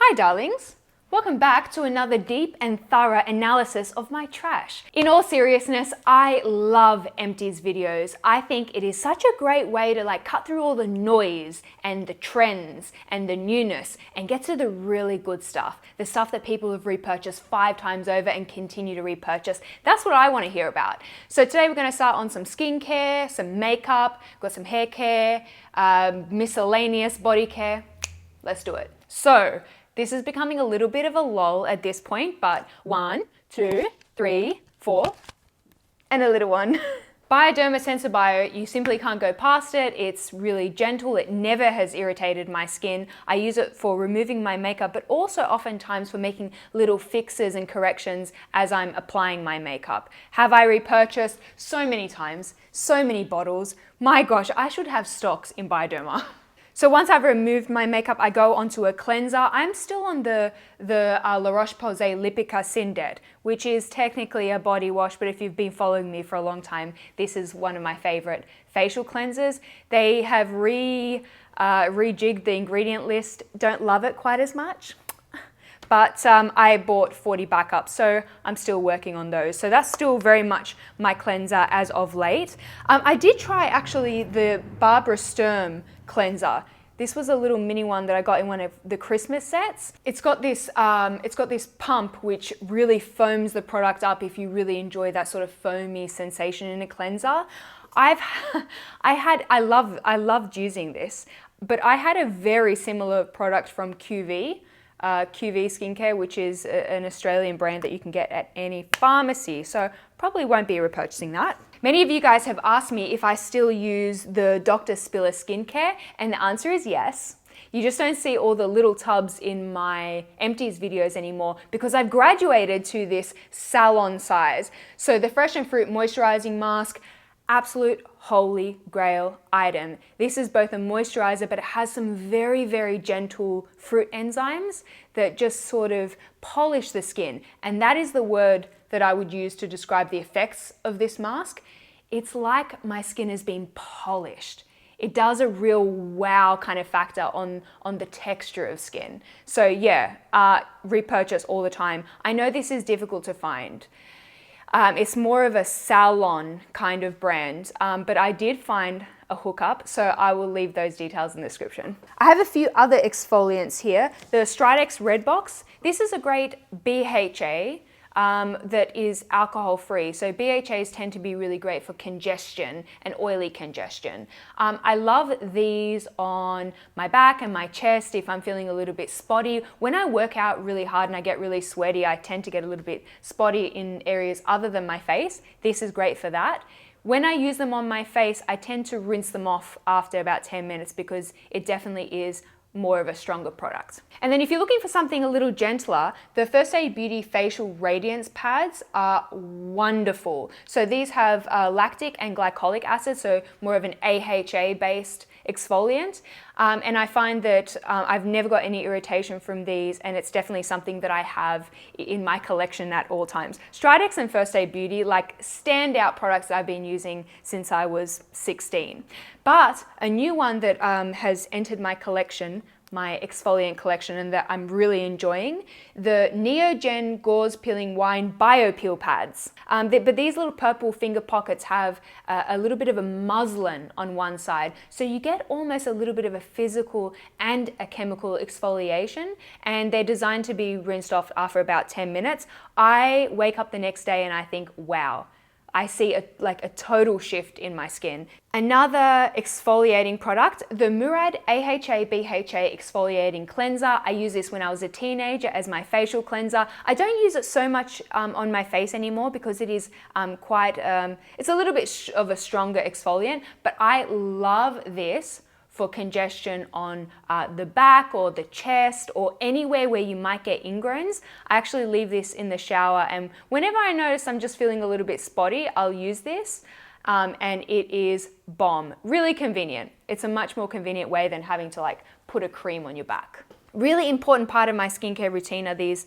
Hi darlings! Welcome back to another deep and thorough analysis of my trash. In all seriousness, I love Empties videos. I think it is such a great way to cut through all the noise and the trends and the newness and get to the really good stuff. The stuff that people have repurchased 5 times over and continue to repurchase. That's what I want to hear about. So today we're going to start on some skincare, some makeup, got some hair care, miscellaneous body care. Let's do it. So, this is becoming a little bit of a lull at this point, but 1, 2, 3, 4, and a little one. Bioderma Sensibio, you simply can't go past it. It's really gentle. It never has irritated my skin. I use it for removing my makeup, but also oftentimes for making little fixes and corrections as I'm applying my makeup. Have I repurchased? So many times, so many bottles. My gosh, I should have stocks in Bioderma. So once I've removed my makeup, I go onto a cleanser. I'm still on the La Roche-Posay Lipikar Syndet, which is technically a body wash, but if you've been following me for a long time, this is one of my favorite facial cleansers. They have rejigged the ingredient list. Don't love it quite as much, but I bought 40 backups, so I'm still working on those. So that's still very much my cleanser as of late. I did try actually the Barbara Sturm cleanser. This was a little mini one that I got in one of the Christmas sets. It's got this pump which really foams the product up if you really enjoy that sort of foamy sensation in a cleanser. I loved using this, but I had a very similar product from QV Skincare, which is an Australian brand that you can get at any pharmacy. So probably won't be repurchasing that. Many of you guys have asked me if I still use the Dr. Spiller skincare, and the answer is yes. You just don't see all the little tubs in my Empties videos anymore because I've graduated to this salon size. So the Fresh and Fruit Moisturising Mask, absolute holy grail item. This is both a moisturizer, but it has some very, very gentle fruit enzymes that just sort of polish the skin. And that is the word that I would use to describe the effects of this mask. It's like my skin has been polished. It does a real wow kind of factor on the texture of skin. So yeah, repurchase all the time. I know this is difficult to find. It's more of a salon kind of brand, but I did find a hookup, so I will leave those details in the description. I have a few other exfoliants here. The Stridex Red Box. This is a great BHA that is alcohol free. So BHAs tend to be really great for congestion and oily congestion. I love these on my back and my chest if I'm feeling a little bit spotty. When I work out really hard and I get really sweaty, I tend to get a little bit spotty in areas other than my face. This is great for that. When I use them on my face, I tend to rinse them off after about 10 minutes because it definitely is more of a stronger product. And then if you're looking for something a little gentler, the First Aid Beauty Facial Radiance pads are wonderful. So these have lactic and glycolic acid, so more of an AHA based exfoliant. And I find that I've never got any irritation from these, and it's definitely something that I have in my collection at all times. Stridex and First Aid Beauty, like standout products that I've been using since I was 16. But a new one that has entered my collection, my exfoliant collection, and that I'm really enjoying, the Neogen Gauze Peeling Wine Bio Peel Pads. But these little purple finger pockets have a little bit of a muslin on one side, so you get almost a little bit of a physical and a chemical exfoliation, and they're designed to be rinsed off after about 10 minutes. I wake up the next day and I think, wow, I see a total shift in my skin. Another exfoliating product, the Murad AHA BHA Exfoliating Cleanser. I used this when I was a teenager as my facial cleanser. I don't use it so much on my face anymore because it is it's a little bit of a stronger exfoliant, but I love this for congestion on the back or the chest or anywhere where you might get ingrowns. I actually leave this in the shower, and whenever I notice I'm just feeling a little bit spotty, I'll use this, and it is bomb. Really convenient. It's a much more convenient way than having to put a cream on your back. Really important part of my skincare routine are these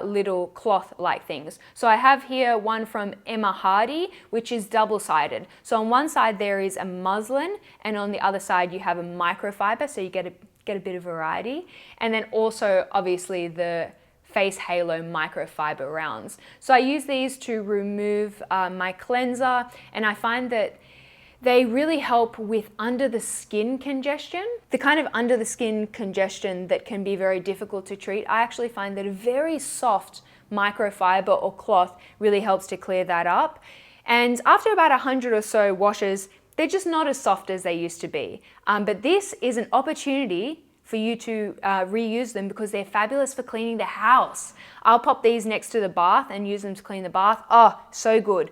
little cloth-like things. So I have here one from Emma Hardy, which is double-sided. So on one side there is a muslin, and on the other side you have a microfiber, so you get get a bit of variety. And then also obviously the Face Halo microfiber rounds. So I use these to remove my cleanser, and I find that they really help with under the skin congestion. The kind of under the skin congestion that can be very difficult to treat, I actually find that a very soft microfiber or cloth really helps to clear that up. And after about 100 or so washes, they're just not as soft as they used to be. But this is an opportunity for you to reuse them because they're fabulous for cleaning the house. I'll pop these next to the bath and use them to clean the bath. Oh, so good.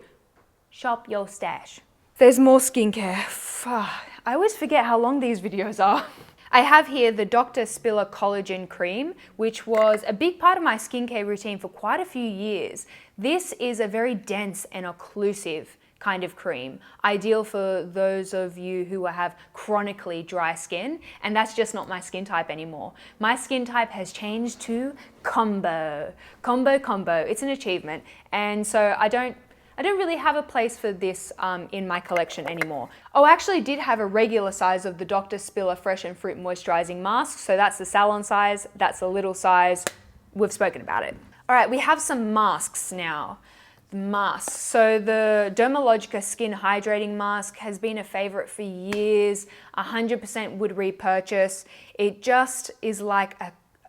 Shop your stash. There's more skincare. I always forget how long these videos are. I have here the Dr. Spiller Collagen Cream, which was a big part of my skincare routine for quite a few years. This is a very dense and occlusive kind of cream, ideal for those of you who have chronically dry skin, and that's just not my skin type anymore. My skin type has changed to combo. It's an achievement, and so I don't really have a place for this in my collection anymore. Oh, I actually did have a regular size of the Dr. Spiller Fresh and Fruit Moisturising Mask, so that's the salon size, that's the little size. We've spoken about it. All right, we have some masks now. Masks. So the Dermalogica Skin Hydrating Mask has been a favorite for years. 100% would repurchase. It just is like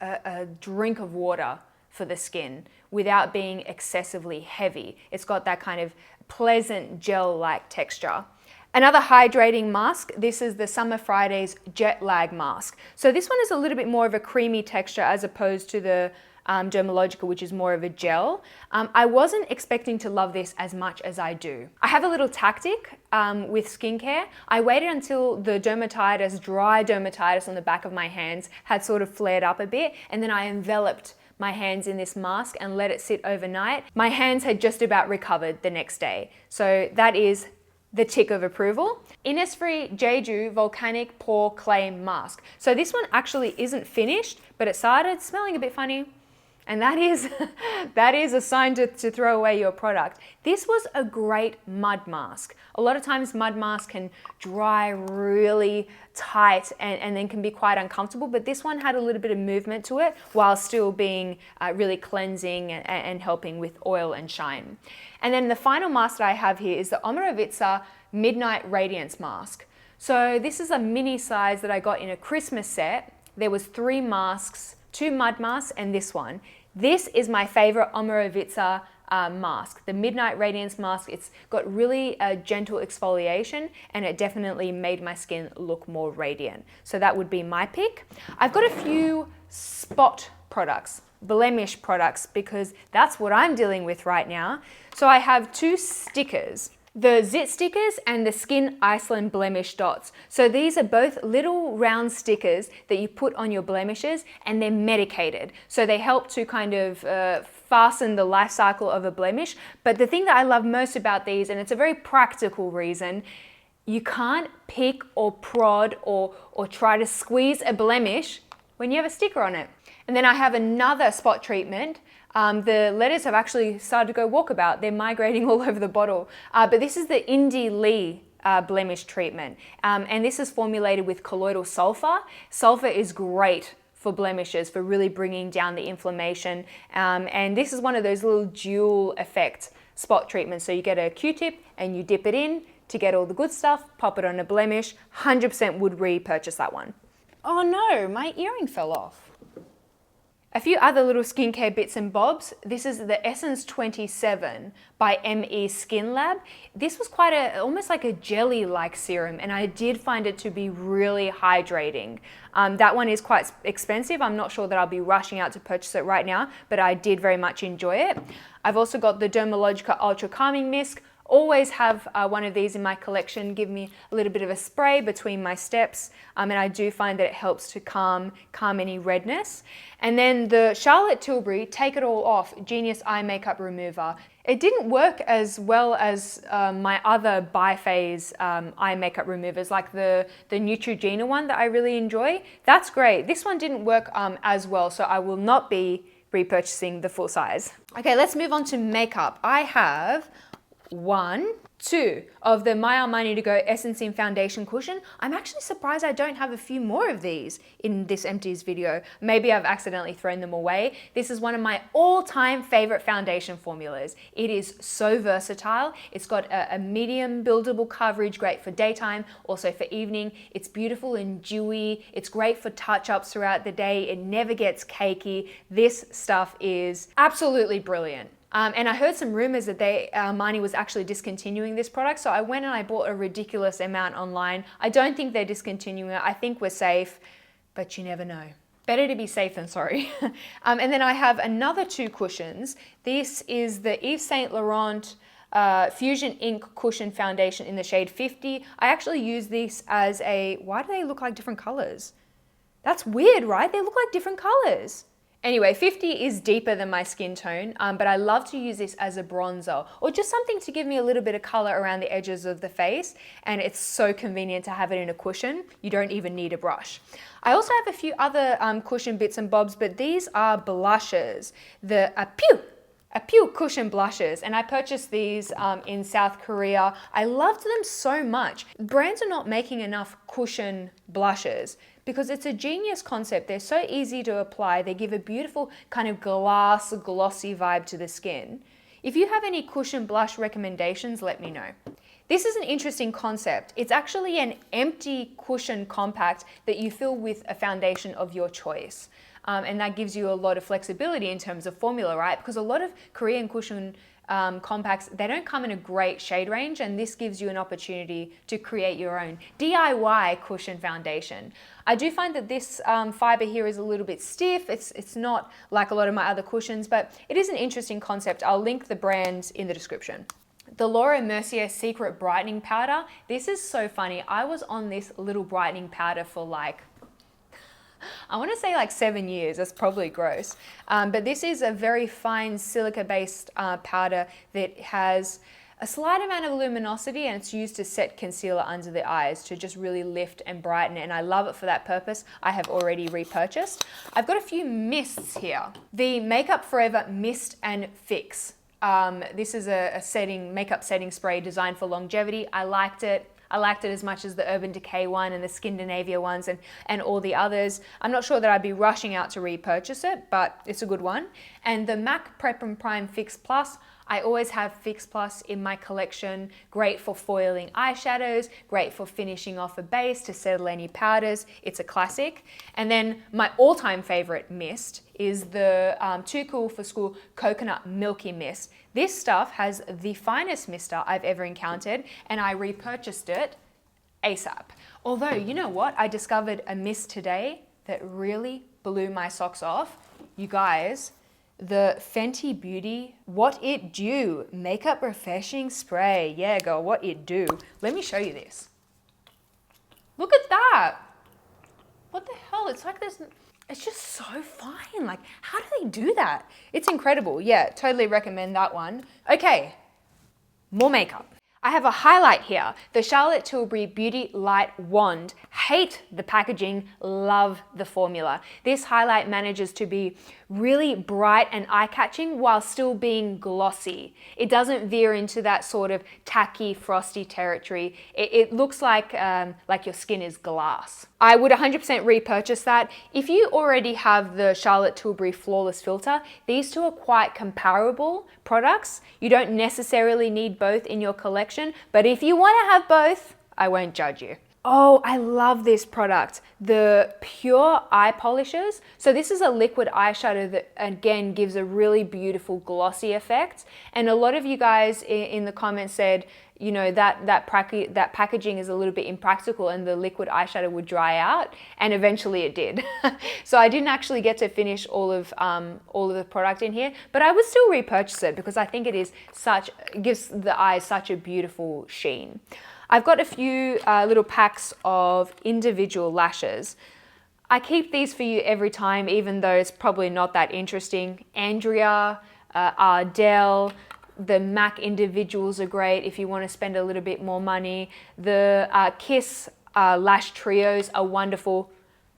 a drink of water for the skin without being excessively heavy. It's got that kind of pleasant gel-like texture. Another hydrating mask, this is the Summer Fridays Jet Lag Mask. So this one is a little bit more of a creamy texture as opposed to the Dermalogica, which is more of a gel. I wasn't expecting to love this as much as I do. I have a little tactic with skincare. I waited until the dermatitis, dry dermatitis on the back of my hands had sort of flared up a bit, and then I enveloped my hands in this mask and let it sit overnight. My hands had just about recovered the next day. So that is the tick of approval. Innisfree Jeju Volcanic Pore Clay Mask. So this one actually isn't finished, but it started smelling a bit funny. And that is a sign to throw away your product. This was a great mud mask. A lot of times mud masks can dry really tight and then can be quite uncomfortable, but this one had a little bit of movement to it while still being really cleansing and helping with oil and shine. And then the final mask that I have here is the Omorovicza Midnight Radiance Mask. So this is a mini size that I got in a Christmas set. There was 3 masks, 2 mud masks and this one. This is my favorite Omorovicza mask, the Midnight Radiance Mask. It's got really gentle exfoliation and it definitely made my skin look more radiant. So that would be my pick. I've got a few spot products, blemish products, because that's what I'm dealing with right now. So I have 2 stickers. The Zit stickers and the Skin Iceland Blemish Dots. So these are both little round stickers that you put on your blemishes and they're medicated. So they help to kind of fasten the life cycle of a blemish. But the thing that I love most about these, and it's a very practical reason, you can't pick or prod or try to squeeze a blemish when you have a sticker on it. And then I have another spot treatment. The letters have actually started to go walkabout. They're migrating all over the bottle. But this is the Indie Lee blemish treatment. And this is formulated with colloidal sulfur. Sulfur is great for blemishes, for really bringing down the inflammation. And this is one of those little dual effect spot treatments. So you get a Q-tip and you dip it in to get all the good stuff, pop it on a blemish. 100% would repurchase that one. Oh no, my earring fell off. A few other little skincare bits and bobs. This is the Essence 27 by ME Skin Lab. This was quite almost like a jelly-like serum, and I did find it to be really hydrating. That one is quite expensive. I'm not sure that I'll be rushing out to purchase it right now, but I did very much enjoy it. I've also got the Dermalogica Ultra Calming Mist. Always have one of these in my collection, give me a little bit of a spray between my steps, and I do find that it helps to calm any redness. And then the Charlotte Tilbury Take It All Off Genius Eye Makeup Remover. It didn't work as well as my other biphase eye makeup removers, like the Neutrogena one that I really enjoy. That's great. This one didn't work as well, so I will not be repurchasing the full size. Okay, let's move on to makeup. I have 1, 2 of the My Armani To Go Essence in Foundation Cushion. I'm actually surprised I don't have a few more of these in this empties video. Maybe I've accidentally thrown them away. This is one of my all-time favorite foundation formulas. It is so versatile. It's got a medium buildable coverage, great for daytime, also for evening. It's beautiful and dewy. It's great for touch-ups throughout the day. It never gets cakey. This stuff is absolutely brilliant. And I heard some rumors that Armani was actually discontinuing this product, so I went and I bought a ridiculous amount online. I don't think they're discontinuing it. I think we're safe, but you never know. Better to be safe than sorry. And then I have another 2 cushions. This is the Yves Saint Laurent Fusion Ink Cushion Foundation in the shade 50. I actually use this as why do they look like different colors? That's weird, right? They look like different colors. Anyway, 50 is deeper than my skin tone, but I love to use this as a bronzer or just something to give me a little bit of color around the edges of the face, and it's so convenient to have it in a cushion. You don't even need a brush. I also have a few other cushion bits and bobs, but these are blushes, the Appeal cushion blushes, and I purchased these in South Korea. I loved them so much. Brands are not making enough cushion blushes because it's a genius concept. They're so easy to apply. They give a beautiful kind of glass, glossy vibe to the skin. If you have any cushion blush recommendations, let me know. This is an interesting concept. It's actually an empty cushion compact that you fill with a foundation of your choice. And that gives you a lot of flexibility in terms of formula, right? Because a lot of Korean cushion compacts, they don't come in a great shade range, and this gives you an opportunity to create your own DIY cushion foundation. I do find that this fiber here is a little bit stiff. It's not like a lot of my other cushions, but it is an interesting concept. I'll link the brands in the description. The Laura Mercier Secret Brightening Powder. This is so funny. I was on this little brightening powder for I want to say 7 years. That's probably gross. But this is a very fine silica-based powder that has a slight amount of luminosity, and it's used to set concealer under the eyes to just really lift and brighten, and I love it for that purpose. I have already repurchased. I've got a few mists here. The Makeup Forever Mist and Fix. This is a makeup setting spray designed for longevity. I liked it. I liked it as much as the Urban Decay one and the Skindinavia ones and all the others. I'm not sure that I'd be rushing out to repurchase it, but it's a good one. And the MAC Prep and Prime Fix Plus, I always have Fix Plus in my collection. Great for foiling eyeshadows, great for finishing off a base to settle any powders. It's a classic. And then my all-time favorite mist is the Too Cool for School Coconut Milky Mist. This stuff has the finest mister I've ever encountered, and I repurchased it ASAP. Although, you know what? I discovered a mist today that really blew my socks off. You guys, the Fenty Beauty What It Do Makeup Refreshing Spray. Yeah, girl, what it do. Let me show you this. Look at that. What the hell? It's like this. It's just so fine. How do they do that? It's incredible. Yeah, totally recommend that one. Okay, more makeup. I have a highlight here, the Charlotte Tilbury Beauty Light Wand. Hate the packaging, love the formula. This highlight manages to be really bright and eye-catching while still being glossy. It doesn't veer into that sort of tacky, frosty territory. It looks like your skin is glass. I would 100% repurchase that. If you already have the Charlotte Tilbury Flawless Filter, these two are quite comparable products. You don't necessarily need both in your collection, but if you want to have both, I won't judge you. Oh, I love this product, the Pure Eye Polishers. So this is a liquid eyeshadow that again gives a really beautiful glossy effect. And a lot of you guys in the comments said, you know, that packaging is a little bit impractical and the liquid eyeshadow would dry out, and eventually it did. So I didn't actually get to finish all of the product in here, but I would still repurchase it because I think it gives the eyes such a beautiful sheen. I've got a few little packs of individual lashes. I keep these for you every time, even though it's probably not that interesting. Andrea, Ardell, the MAC individuals are great if you want to spend a little bit more money. The Kiss lash trios are wonderful.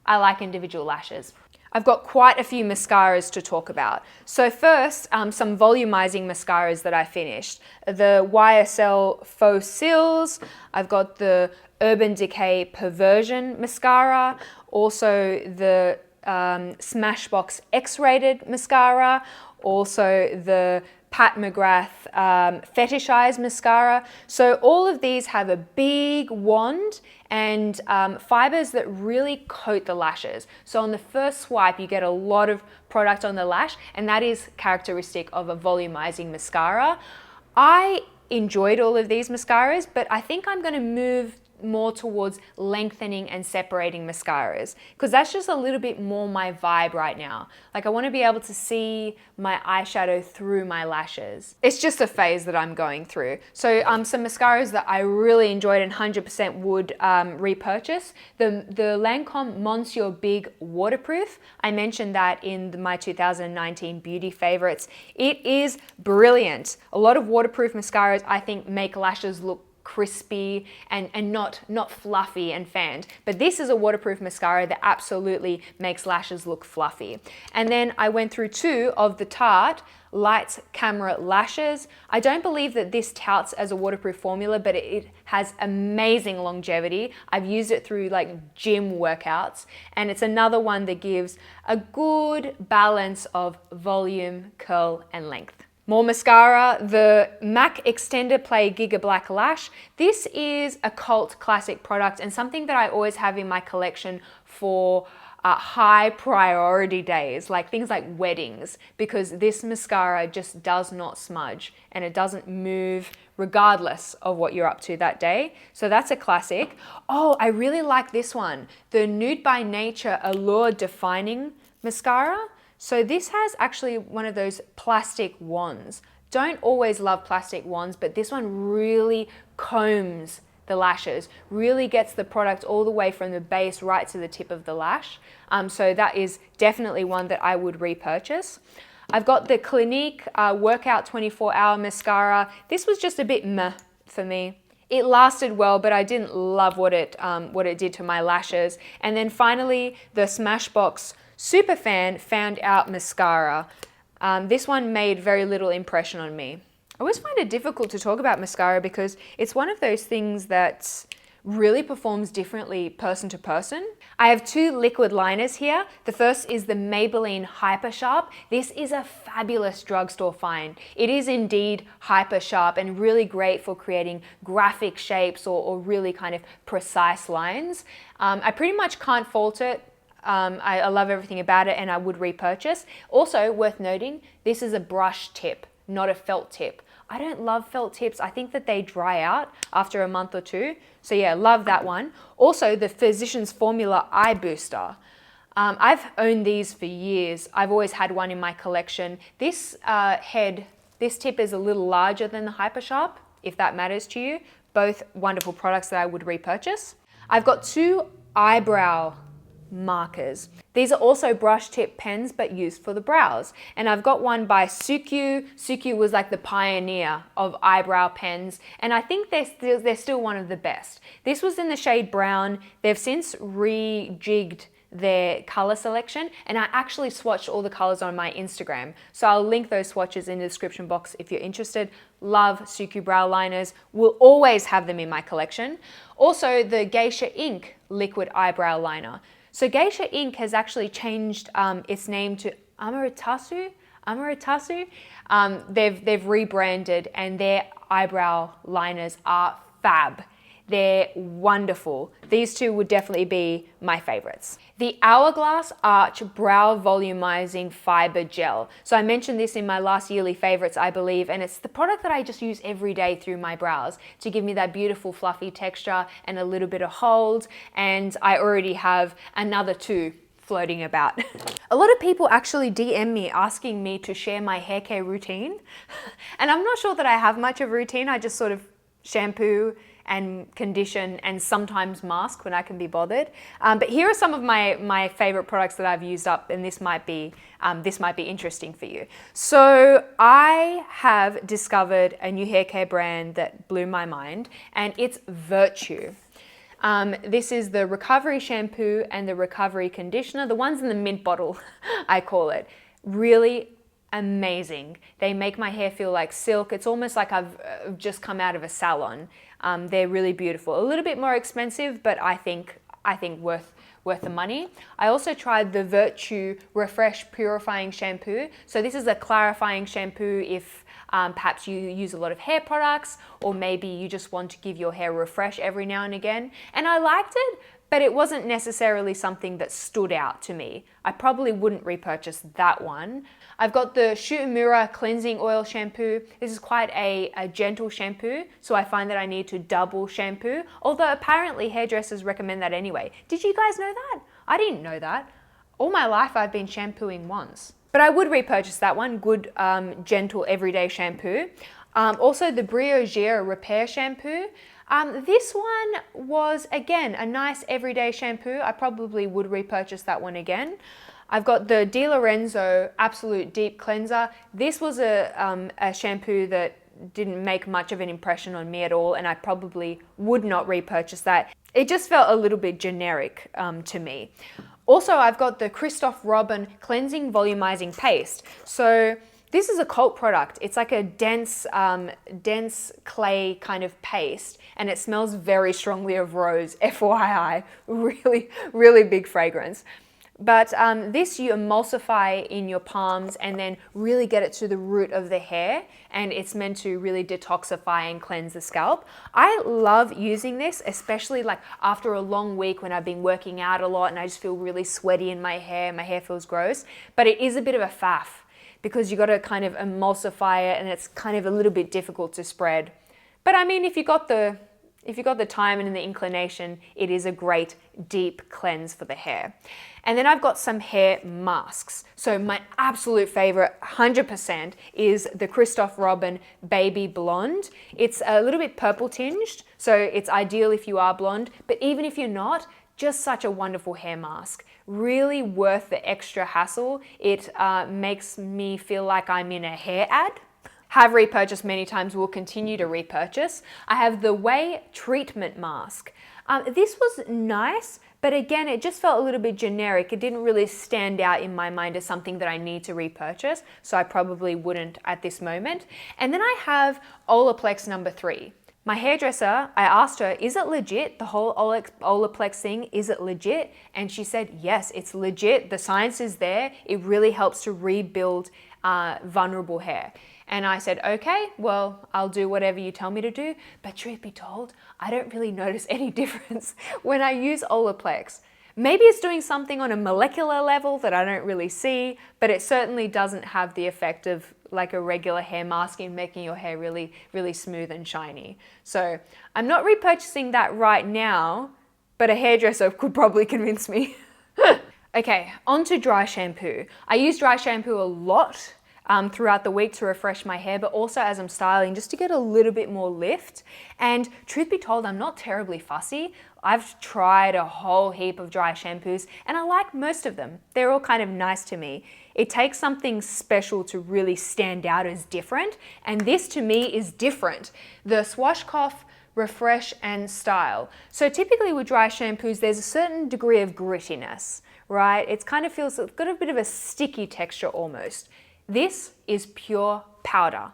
I like individual lashes. I've got quite a few mascaras to talk about. So first, some volumizing mascaras that I finished. The YSL Faux Cils, I've got the Urban Decay Perversion mascara, also the Smashbox X-Rated mascara, also the Pat McGrath Fetishize mascara. So all of these have a big wand and fibers that really coat the lashes. So on the first swipe, you get a lot of product on the lash, and that is characteristic of a volumizing mascara. I enjoyed all of these mascaras, but I think I'm going to move more towards lengthening and separating mascaras, because that's just a little bit more my vibe right now. Like, I want to be able to see my eyeshadow through my lashes. It's just a phase that I'm going through. So some mascaras that I really enjoyed and 100% would repurchase. The Lancome Monsieur Big Waterproof. I mentioned that in my 2019 beauty favorites. It is brilliant. A lot of waterproof mascaras, I think, make lashes look crispy and not fluffy and fanned. But this is a waterproof mascara that absolutely makes lashes look fluffy. And then I went through two of the Tarte Lights Camera Lashes. I don't believe that this touts as a waterproof formula, but it has amazing longevity. I've used it through like gym workouts, and it's another one that gives a good balance of volume, curl, and length. More mascara, the MAC Extender Play Giga Black Lash. This is a cult classic product and something that I always have in my collection for high priority days, like things like weddings, because this mascara just does not smudge and it doesn't move regardless of what you're up to that day. So that's a classic. Oh, I really like this one, the Nude by Nature Allure Defining Mascara. So this has actually one of those plastic wands. Don't always love plastic wands, but this one really combs the lashes, really gets the product all the way from the base right to the tip of the lash. So that is definitely one that I would repurchase. I've got the Clinique Workout 24-Hour Mascara. This was just a bit meh for me. It lasted well, but I didn't love what it did to my lashes. And then finally, the Smashbox Superfan Found Out Mascara. This one made very little impression on me. I always find it difficult to talk about mascara because it's one of those things that really performs differently person to person. I have two liquid liners here. The first is the Maybelline Hyper Sharp. This is a fabulous drugstore find. It is indeed hyper sharp and really great for creating graphic shapes or really kind of precise lines. I pretty much can't fault it. I love everything about it and I would repurchase. Also worth noting, this is a brush tip, not a felt tip. I don't love felt tips. I think that they dry out after a month or two. So yeah, love that one. Also the Physicians Formula Eye Booster. I've owned these for years. I've always had one in my collection. This tip is a little larger than the Hyper Sharp, if that matters to you. Both wonderful products that I would repurchase. I've got two eyebrow markers. These are also brush tip pens but used for the brows, and I've got one by Sukyu. Sukyu was like the pioneer of eyebrow pens, and I think they're still one of the best. This was in the shade brown. They've since rejigged their color selection, and I actually swatched all the colors on my Instagram, so I'll link those swatches in the description box if you're interested. Love Sukyu brow liners, will always have them in my collection. Also the Geisha Ink liquid eyebrow liner. So Geisha Ink has actually changed its name to Amaritasu. They've rebranded, and their eyebrow liners are fab. They're wonderful. These two would definitely be my favorites. The Hourglass Arch Brow Volumizing Fiber Gel. So I mentioned this in my last yearly favorites, I believe, and it's the product that I just use every day through my brows to give me that beautiful fluffy texture and a little bit of hold. And I already have another two floating about. A lot of people actually DM me asking me to share my hair care routine. And I'm not sure that I have much of a routine. I just sort of shampoo and condition and sometimes mask when I can be bothered. But here are some of my favorite products that I've used up, and this might be interesting for you. So I have discovered a new hair care brand that blew my mind, and it's Virtue. This is the recovery shampoo and the recovery conditioner, the ones in the mint bottle, I call it. Really amazing. They make my hair feel like silk. It's almost like I've just come out of a salon. They're really beautiful. A little bit more expensive, but I think worth the money. I also tried the Virtue Refresh Purifying Shampoo. So this is a clarifying shampoo if perhaps you use a lot of hair products, or maybe you just want to give your hair a refresh every now and again. And I liked it, but it wasn't necessarily something that stood out to me. I probably wouldn't repurchase that one. I've got the Shuuemura Cleansing Oil Shampoo. This is quite a gentle shampoo, so I find that I need to double shampoo, although apparently hairdressers recommend that anyway. Did you guys know that? I didn't know that. All my life I've been shampooing once. But I would repurchase that one, good, gentle, everyday shampoo. Also the Briogère Repair Shampoo. This one was, again, a nice everyday shampoo. I probably would repurchase that one again. I've got the Di Lorenzo Absolute Deep Cleanser. This was a shampoo that didn't make much of an impression on me at all, and I probably would not repurchase that. It just felt a little bit generic to me. Also, I've got the Christophe Robin Cleansing Volumizing Paste. So this is a cult product. It's like a dense clay kind of paste, and it smells very strongly of rose, FYI. Really, really big fragrance. But this you emulsify in your palms and then really get it to the root of the hair, and it's meant to really detoxify and cleanse the scalp. I love using this, especially like after a long week when I've been working out a lot and I just feel really sweaty in my hair feels gross, but it is a bit of a faff because you got to kind of emulsify it and it's kind of a little bit difficult to spread. But I mean, if you got the time and the inclination, it is a great deep cleanse for the hair. And then I've got some hair masks. So my absolute favorite, 100%, is the Christophe Robin Baby Blonde. It's a little bit purple tinged, so it's ideal if you are blonde, but even if you're not, just such a wonderful hair mask. Really worth the extra hassle. It makes me feel like I'm in a hair ad. Have repurchased many times, will continue to repurchase. I have the Way Treatment Mask. This was nice, but again, it just felt a little bit generic. It didn't really stand out in my mind as something that I need to repurchase, so I probably wouldn't at this moment. And then I have Olaplex number 3. My hairdresser, I asked her, is it legit? The whole Olaplex thing, is it legit? And she said, yes, it's legit. The science is there. It really helps to rebuild vulnerable hair. And I said, okay, well, I'll do whatever you tell me to do. But truth be told, I don't really notice any difference when I use Olaplex. Maybe it's doing something on a molecular level that I don't really see, but it certainly doesn't have the effect of like a regular hair mask in making your hair really, really smooth and shiny. So I'm not repurchasing that right now, but a hairdresser could probably convince me. Okay, on to dry shampoo. I use dry shampoo a lot throughout the week to refresh my hair, but also as I'm styling, just to get a little bit more lift. And truth be told, I'm not terribly fussy. I've tried a whole heap of dry shampoos and I like most of them. They're all kind of nice to me. It takes something special to really stand out as different, and this to me is different. The Swashcoff Refresh and Style. So typically with dry shampoos, there's a certain degree of grittiness, right? It kind of feels, it's got a bit of a sticky texture almost. This is pure powder.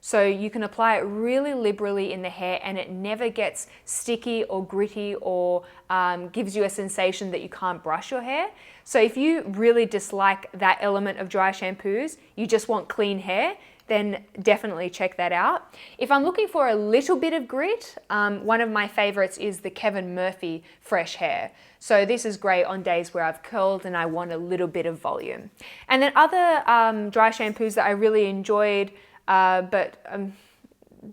So you can apply it really liberally in the hair and it never gets sticky or gritty or gives you a sensation that you can't brush your hair. So if you really dislike that element of dry shampoos, you just want clean hair, then definitely check that out. If I'm looking for a little bit of grit, one of my favorites is the Kevin Murphy Fresh Hair. So this is great on days where I've curled and I want a little bit of volume. And then other dry shampoos that I really enjoyed, but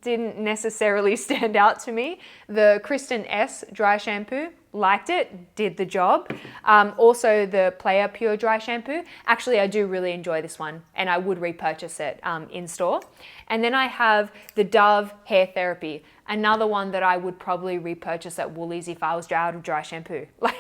didn't necessarily stand out to me. The Kristen S dry shampoo, liked it, did the job. Also the Player Pure dry shampoo. Actually, I do really enjoy this one and I would repurchase it in store. And then I have the Dove Hair Therapy, another one that I would probably repurchase at Woolies if I was out of dry shampoo. Like,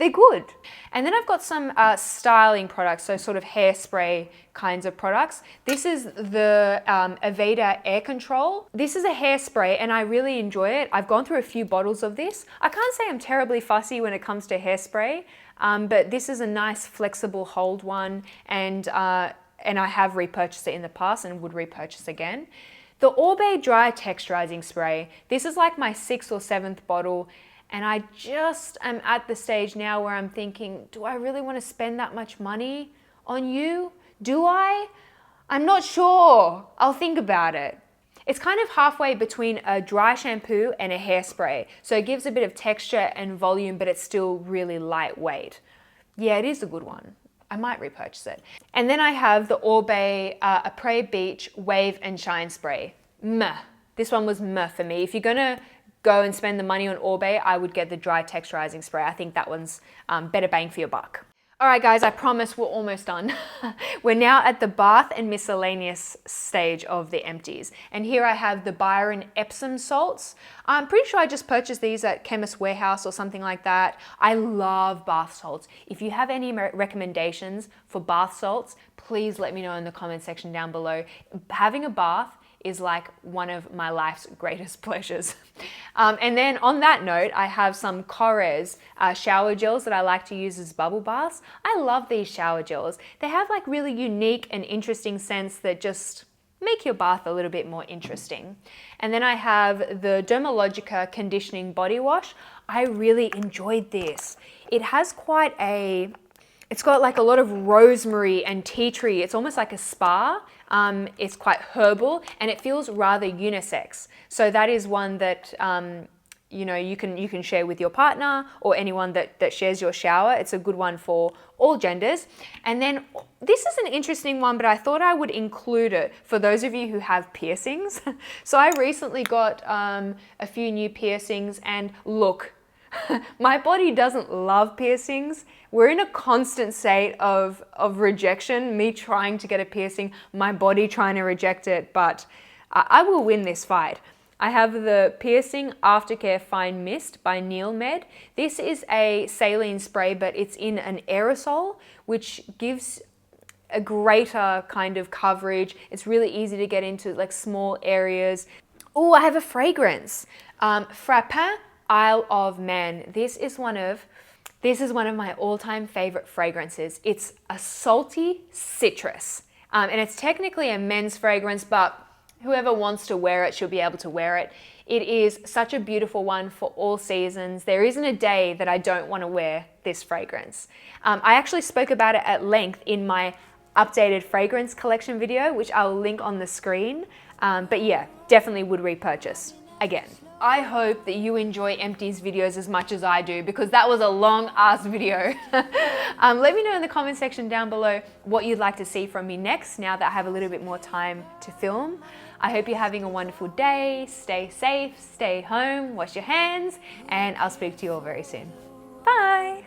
they're good. And then I've got some styling products, so sort of hairspray kinds of products. This is the Aveda Air Control. This is a hairspray and I really enjoy it. I've gone through a few bottles of this. I can't say I'm terribly fussy when it comes to hairspray, but this is a nice flexible hold one, and I have repurchased it in the past and would repurchase again. The Orbe Dry Texturizing Spray. This is like my 6th or 7th bottle, and I just am at the stage now where I'm thinking, do I really want to spend that much money on you? Do I? I'm not sure. I'll think about it. It's kind of halfway between a dry shampoo and a hairspray. So it gives a bit of texture and volume, but it's still really lightweight. Yeah, it is a good one. I might repurchase it. And then I have the Orbe Après Beach Wave and Shine Spray. Meh. This one was meh for me. If you're gonna go and spend the money on Orbe, I would get the dry texturizing spray. I think that one's better bang for your buck. All right, guys, I promise we're almost done. We're now at the bath and miscellaneous stage of the empties. And here I have the Byron Epsom salts. I'm pretty sure I just purchased these at Chemist Warehouse or something like that. I love bath salts. If you have any recommendations for bath salts, please let me know in the comment section down below. Having a bath is like one of my life's greatest pleasures. And then on that note, I have some Korres shower gels that I like to use as bubble baths. I love these shower gels. They have like really unique and interesting scents that just make your bath a little bit more interesting. And then I have the Dermalogica Conditioning Body Wash. I really enjoyed this. It has quite a, it's got like a lot of rosemary and tea tree. It's almost like a spa. It's quite herbal and it feels rather unisex. So that is one that you know, you can share with your partner or anyone that shares your shower. It's a good one for all genders. And then this is an interesting one, but I thought I would include it for those of you who have piercings. So I recently got a few new piercings, and look, my body doesn't love piercings. We're in a constant state of rejection, me trying to get a piercing, my body trying to reject it, but I will win this fight. I have the Piercing Aftercare Fine Mist by NeilMed. This is a saline spray, but it's in an aerosol, which gives a greater kind of coverage. It's really easy to get into like small areas. Oh, I have a fragrance. Frappin Isle of Man. This is one of my all-time favorite fragrances. It's a salty citrus, and it's technically a men's fragrance, but whoever wants to wear it should be able to wear it. It is such a beautiful one for all seasons. There isn't a day that I don't want to wear this fragrance. I actually spoke about it at length in my updated fragrance collection video, which I'll link on the screen. But yeah, definitely would repurchase again. I hope that you enjoy Empties videos as much as I do, because that was a long ass video. Let me know in the comment section down below what you'd like to see from me next, now that I have a little bit more time to film. I hope you're having a wonderful day. Stay safe, stay home, wash your hands, and I'll speak to you all very soon. Bye.